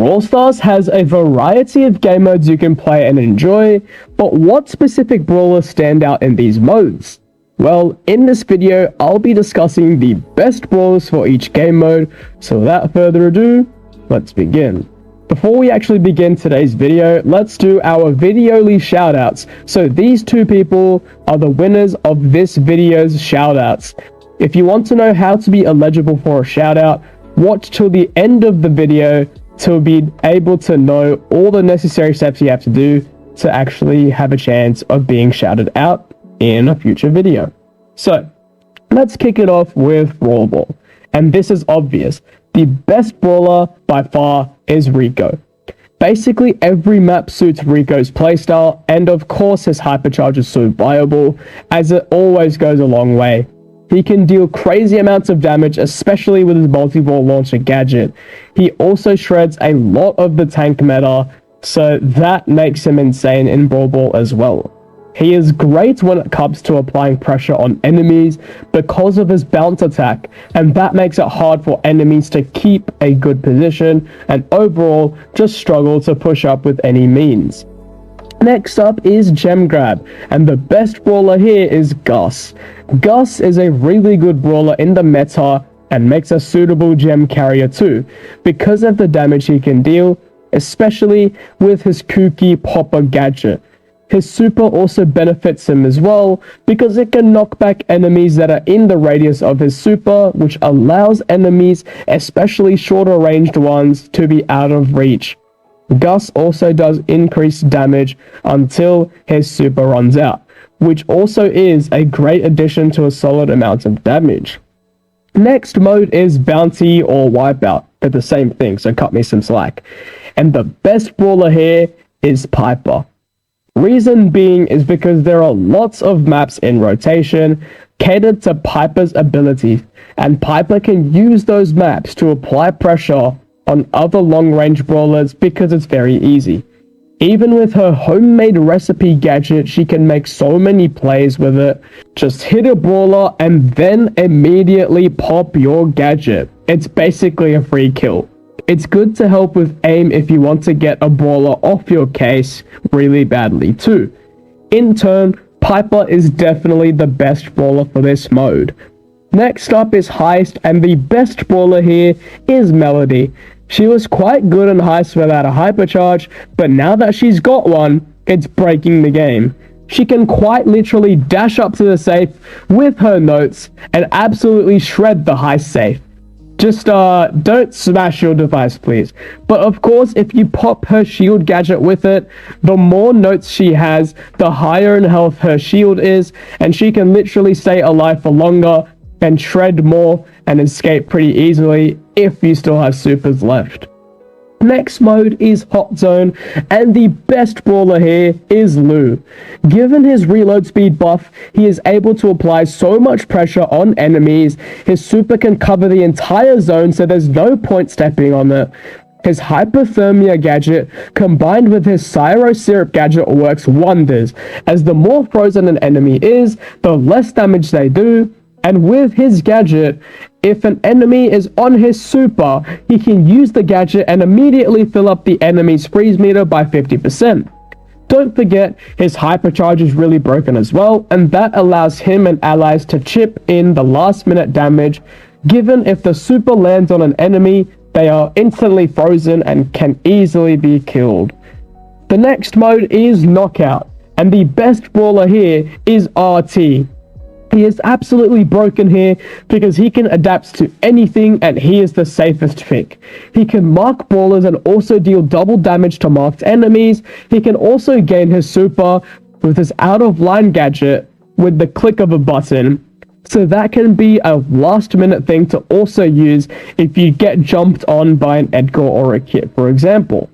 Brawl Stars has a variety of game modes you can play and enjoy, but what specific brawlers stand out in these modes? Well, in this video, I'll be discussing the best brawlers for each game mode, so without further ado, let's begin. Before we actually begin today's video, let's do our videoly shoutouts. So these two people are the winners of this video's shoutouts. If you want to know how to be eligible for a shoutout, watch till the end of the video to be able to know all the necessary steps you have to do to actually have a chance of being shouted out in a future video. So let's kick it off with Brawl Ball. And this is obvious. The best brawler by far is Rico. Basically every map suits Rico's playstyle, and of course his hypercharge is so viable as it always goes a long way. He can deal crazy amounts of damage, especially with his multi-ball launcher gadget. He also shreds a lot of the tank meta, so that makes him insane in Brawl Ball as well. He is great when it comes to applying pressure on enemies because of his bounce attack, and that makes it hard for enemies to keep a good position and overall just struggle to push up with any means. Next up is Gem Grab, and the best brawler here is Gus. Gus is a really good brawler in the meta and makes a suitable gem carrier too, because of the damage he can deal, especially with his kooky popper gadget. His super also benefits him as well, because it can knock back enemies that are in the radius of his super, which allows enemies, especially shorter ranged ones, to be out of reach. Gus also does increased damage until his super runs out, which also is a great addition to a solid amount of damage. Next mode is Bounty or Wipeout. They're the same thing, so cut me some slack. And the best brawler here is Piper. Reason being is because there are lots of maps in rotation catered to Piper's abilities, and Piper can use those maps to apply pressure on other long-range brawlers because it's very easy. Even with her homemade recipe gadget, she can make so many plays with it. Just hit a brawler and then immediately pop your gadget. It's basically a free kill. It's good to help with aim if you want to get a brawler off your case really badly too. In turn, Piper is definitely the best brawler for this mode. Next up is Heist, and the best brawler here is Melody. She was quite good in Heist without a hypercharge, but now that she's got one, it's breaking the game. She can quite literally dash up to the safe with her notes and absolutely shred the Heist safe. Just don't smash your device, please. But of course, if you pop her shield gadget with it, the more notes she has, the higher in health her shield is, and she can literally stay alive for longer and shred more and escape pretty easily if you still have supers left. Next mode is Hot Zone, and the best brawler here is Lou. Given his reload speed buff, he is able to apply so much pressure on enemies. His super can cover the entire zone, so there's no point stepping on it. His hypothermia gadget combined with his Syro Syrup gadget works wonders, as the more frozen an enemy is, the less damage they do. And with his gadget, if an enemy is on his super, he can use the gadget and immediately fill up the enemy's freeze meter by 50%. Don't forget, his hypercharge is really broken as well, and that allows him and allies to chip in the last minute damage, given if the super lands on an enemy, they are instantly frozen and can easily be killed. The next mode is Knockout, and the best brawler here is RT. He is absolutely broken here because he can adapt to anything and he is the safest pick. He can mark brawlers and also deal double damage to marked enemies. He can also gain his super with his out of line gadget with the click of a button. So that can be a last minute thing to also use if you get jumped on by an Edgar or a Kit, for example.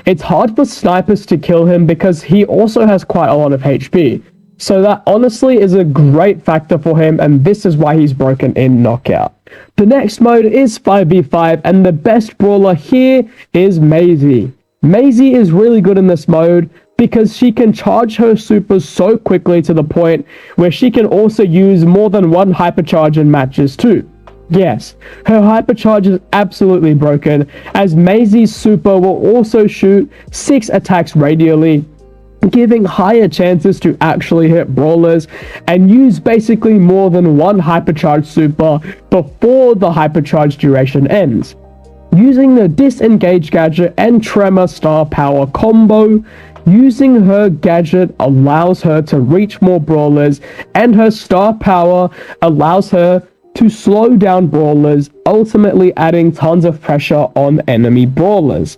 It's hard for snipers to kill him because he also has quite a lot of HP. So that honestly is a great factor for him, and this is why he's broken in Knockout. The next mode is 5v5, and the best brawler here is Maisie. Maisie is really good in this mode because she can charge her supers so quickly to the point where she can also use more than one hypercharge in matches too. Yes, her hypercharge is absolutely broken, as Maisie's super will also shoot 6 attacks radially, giving higher chances to actually hit brawlers, and use basically more than one hypercharge super before the hypercharge duration ends. Using the disengage gadget and tremor star power combo, using her gadget allows her to reach more brawlers, and her star power allows her to slow down brawlers, ultimately adding tons of pressure on enemy brawlers.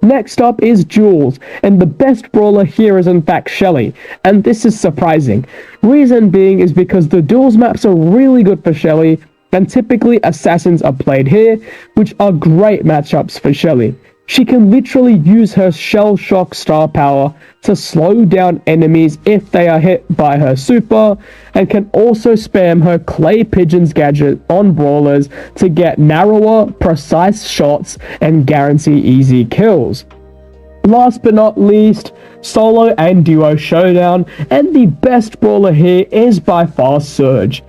Next up is Jules, and the best brawler here is in fact Shelly, and this is surprising. Reason being is because the duels maps are really good for Shelly, and typically assassins are played here, which are great matchups for Shelly. She can literally use her Shell Shock star power to slow down enemies if they are hit by her super, and can also spam her Clay Pigeons gadget on brawlers to get narrower, precise shots and guarantee easy kills. Last but not least, solo and duo showdown, and the best brawler here is by far Surge.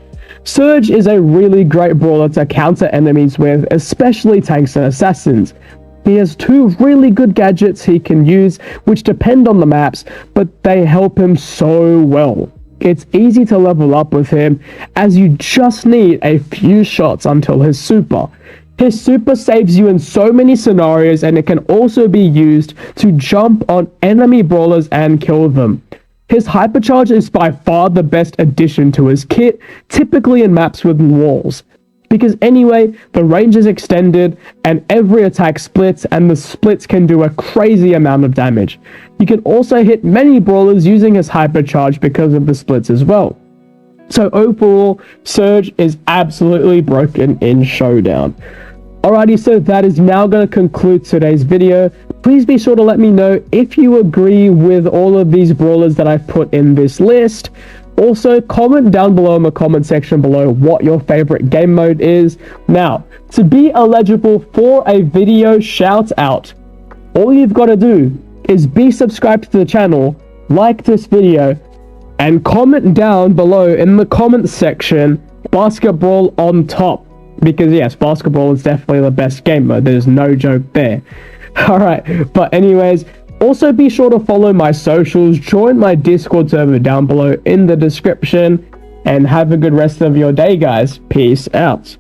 Surge is a really great brawler to counter enemies with, especially tanks and assassins. He has 2 really good gadgets he can use, which depend on the maps, but they help him so well. It's easy to level up with him, as you just need a few shots until his super. His super saves you in so many scenarios, and it can also be used to jump on enemy brawlers and kill them. His hypercharge is by far the best addition to his kit, typically in maps with walls. Because anyway, the range is extended, and every attack splits, and the splits can do a crazy amount of damage. You can also hit many brawlers using his hypercharge because of the splits as well. So overall, Surge is absolutely broken in Showdown. Alrighty, so that is now going to conclude today's video. Please be sure to let me know if you agree with all of these brawlers that I've put in this list. Also, comment down below in the comment section below what your favorite game mode is. Now, to be eligible for a video shout out, all you've got to do is be subscribed to the channel, like this video, and comment down below in the comment section basketball on top. Because yes, basketball is definitely the best game mode. There's no joke there. Alright, but anyways, also be sure to follow my socials, join my Discord server down below in the description, and have a good rest of your day, guys. Peace out.